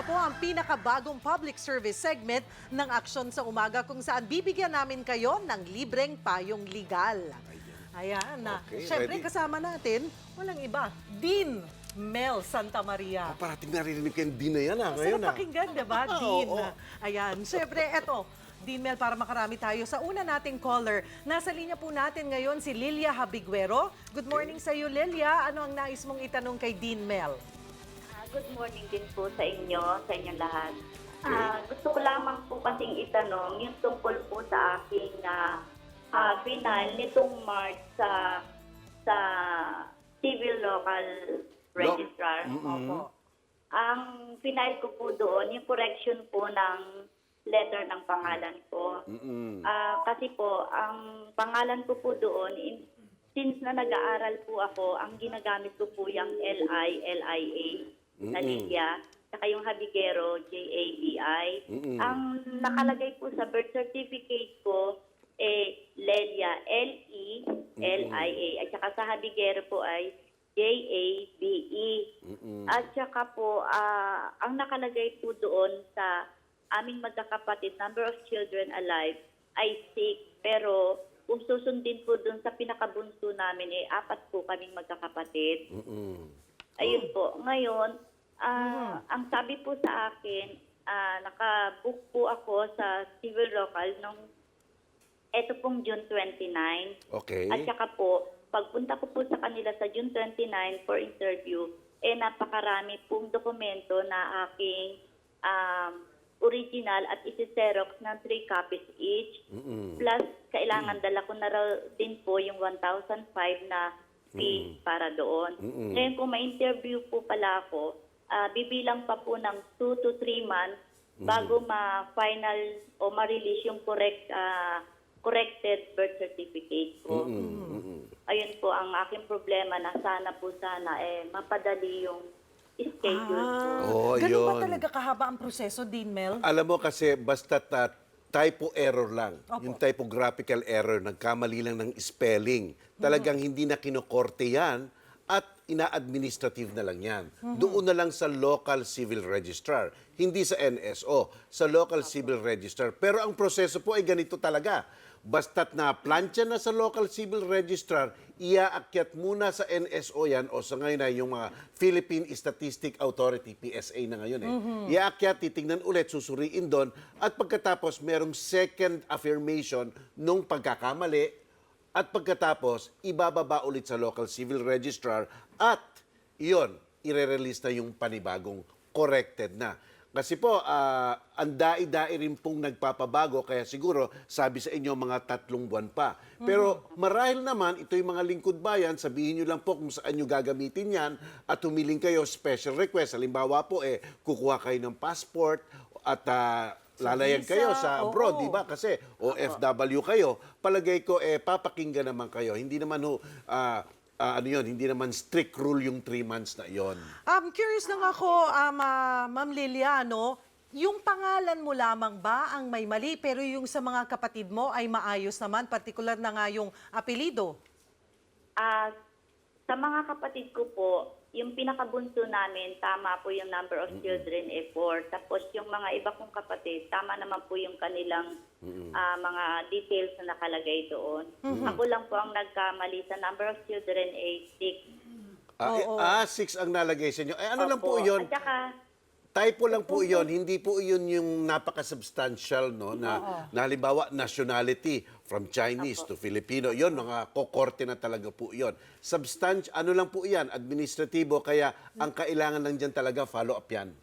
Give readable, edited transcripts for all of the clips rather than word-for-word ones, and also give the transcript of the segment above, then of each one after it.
na po ang pinakabagong public service segment ng Aksyon sa Umaga kung saan bibigyan namin kayo ng libreng payong legal. Ayan na. Okay, Siyempre ready? kasama natin, walang iba, Dean Mel Santa Maria. Parating narinig ko yung din na yan ngayon. Sarap pakinggan, diba, Dean? Oo. Ayan, siyempre, eto, Dean Mel, para makarami tayo. Sa una nating caller, nasa linya po natin ngayon si Lilia Habiguero. Good morning sa iyo, Lilia. Ano ang nais mong itanong kay Dean Mel? Good morning din po sa inyong lahat. Gusto ko lamang po kasing itanong yung tungkol po sa aking final nitong March sa Civil Local Registrar. Opo. Ang final ko po doon, yung correction po ng letter ng pangalan ko. Kasi po, ang pangalan ko po doon, since na nag-aaral po ako, ang ginagamit ko po yung LIA. Na Lilia, saka yung Habiguero, JABI. Ang nakalagay po sa birth certificate ko, Lelia, LELIA. At saka sa Habiguero po ay JABE. At saka po, ang nakalagay po doon sa aming magkakapatid, number of children alive, ay 6. Pero kung susundin po doon sa pinakabunso namin, 4 po kaming magkakapatid. Ayun po. Ngayon, ang sabi po sa akin, nakabook po ako sa Civil Local nung eto pong June 29. Okay. At saka po, pagpunta ko po sa kanila sa June 29 for interview, napakarami pong dokumento na aking original at isi-xerox ng 3 copies each. Plus, kailangan dala ko na raw din po yung 1,005 na fee para doon. Ngayon kung ma-interview po pala ako, bibilang pa po ng 2 to 3 months bago ma-final o ma-release yung corrected birth certificate ko. Ayun po ang aking problema na sana mapadali yung schedule ko. Ganun ba yun. talaga kahaba ang proseso, Dean Mel? Alam mo kasi basta typo error lang. Opo. Yung typographical error, nagkamali lang ng spelling. Talagang hindi na kinokorte yan at ina-administrative na lang yan. Doon na lang sa local civil registrar, hindi sa NSO, sa local civil registrar. Pero ang proseso po ay ganito talaga. Basta't na plancha na sa local civil registrar, iaakyat muna sa NSO yan o sa ngayon ay yung mga Philippine Statistic Authority, PSA na ngayon Iaakyat, titingnan ulit, susuriin doon at pagkatapos merong second affirmation nung pagkakamali at pagkatapos ibababa ulit sa local civil registrar at iyon, ire-release na yung panibagong corrected na. Kasi po, ang dai-dai rin pong nagpapabago, kaya siguro, sabi sa inyo, mga 3 buwan pa. Pero marahil naman, ito yung mga lingkod bayan, sabihin nyo lang po kung saan nyo gagamitin yan at humiling kayo special request. Halimbawa po, kukuha kayo ng passport at lalayag kayo sa abroad, di ba? Kasi OFW kayo, palagay ko, papakinggan naman kayo. Hindi naman hindi naman strict rule yung 3 months na yon. Curious lang ako, Ma'am Lilia, no? Yung pangalan mo lamang ba ang may mali, pero yung sa mga kapatid mo ay maayos naman, partikular na nga yung apelido? Sa mga kapatid ko po, yung pinakabunso namin, tama po yung number of children 4. Tapos yung mga iba kong kapatid, tama naman po yung kanilang mga details na nakalagay doon. Ako lang po ang nagkamali sa number of children 6. 6 ang nalagay sa inyo. Ano lang po Opo. yun? At saka, Typo lang po iyon, hindi po iyon yung napaka-substantial, no, na halimbawa nationality from Chinese to Filipino. Yon, mga kokorte na talaga po iyon. Ano lang po iyan, administratibo, kaya ang kailangan lang dyan talaga follow-up yan.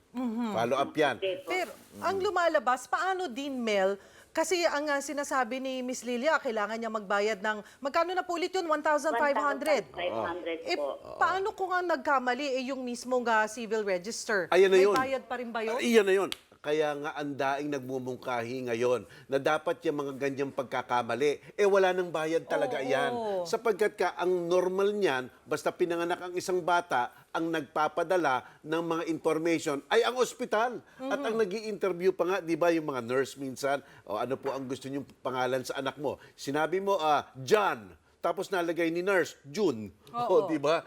Follow-up yan. Pero ang lumalabas, paano din, Mel? Kasi ang sinasabi ni Miss Lilia, kailangan niya magbayad ng, magkano na po ulit yun? 1,500. 1,500 po. Paano kung ang nagkamali yung mismong civil register? Ayan na May yun. bayad pa rin ba yun? Iyan na yun. Kaya nga ang daing nagmumungkahi ngayon na dapat yung mga ganyang pagkakamali, wala nang bayad talaga yan. Sapagkat ang normal niyan, basta pinanganak ang isang bata, ang nagpapadala ng mga information ay ang ospital. At ang nag-i-interview pa nga, di ba, yung mga nurse minsan, ano po ang gusto niyong pangalan sa anak mo? Sinabi mo, John. tapos nalagay ni nurse, June. Oo. O, di ba?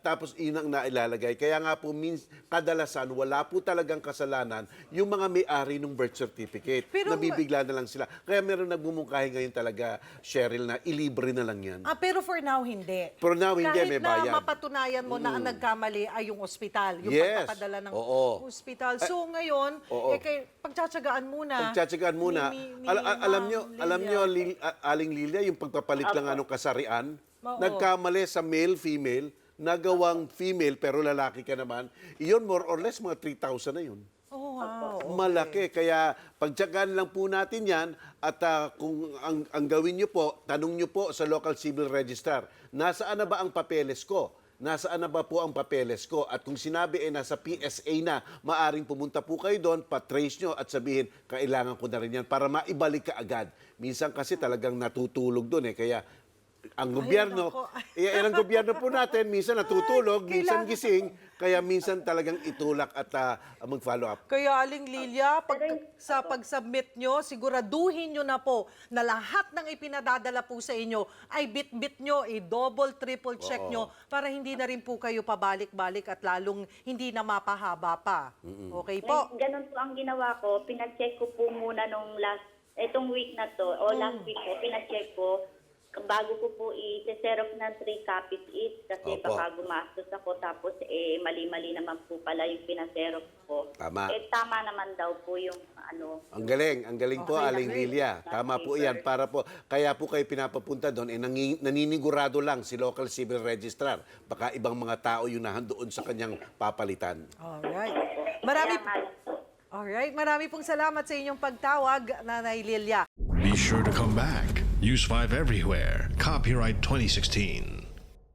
Tapos inang nailalagay. Kaya nga po, kadalasan, wala po talagang kasalanan yung mga may-ari ng birth certificate. Pero- Nabibigla na lang sila. Kaya meron nagmumungkahi ngayon talaga, Cheryl, na ilibre na lang yan. Pero for now, hindi. For now, hindi, Kahit may na bayad. mapatunayan mo na ang nagkamali ay yung ospital, yung Yes. pagpapadala ng Oo. ospital. So ngayon, oo. pagtsatsagaan muna. Pagtsatsagaan muna. Ni Alam Ma'am nyo, Lilia. Aling Lilia, yung pagpapalit lang anong kasarian, Oo. nagkamali sa male-female, nagawang female pero lalaki ka naman, iyon more or less mga 3,000 na yun. Oh, wow. Malaki. Kaya pagtsagaan lang po natin yan at kung ang gawin nyo po, tanong nyo po sa local civil registrar, nasaan na ba ang papeles ko? Nasaan na ba po ang papeles ko? At kung sinabi nasa PSA na, maaring pumunta po kayo doon, patrace nyo at sabihin, kailangan ko na rin yan para maibalik ka agad. Minsan kasi talagang natutulog doon Kaya ang gobyerno, nako. ang gobyerno po natin, minsan natutulog, minsan kailangan- gising, kaya minsan talagang itulak at mag-follow up. Kaya Aling Lilia, sa pag-submit nyo, siguraduhin nyo na po na lahat ng ipinadadala po sa inyo ay bit-bit nyo, i-double, triple check nyo para hindi na rin po kayo pabalik-balik at lalong hindi na mapahaba pa. Okay po? Ganun po ang ginawa ko. Pina-check ko po muna nung etong week na to, o last week po, pina-check ko bago ko po i-xerox ng 3 copies each kasi Opo. baka gumastos ako tapos mali-mali naman po pala yung pina-xerox ko. Tama. Tama naman daw po yung Ang galing po, Okay, Aling galing. Lilia. Tama po yan. Kaya po kayo pinapapunta doon, naninigurado lang si local civil registrar. Baka ibang mga tao yung nahandoon sa kanyang papalitan. Alright. Kaya nga, Marami pong salamat sa inyong pagtawag, Nanay Lilia. Be sure to come back. Use 5 everywhere. Copyright 2016.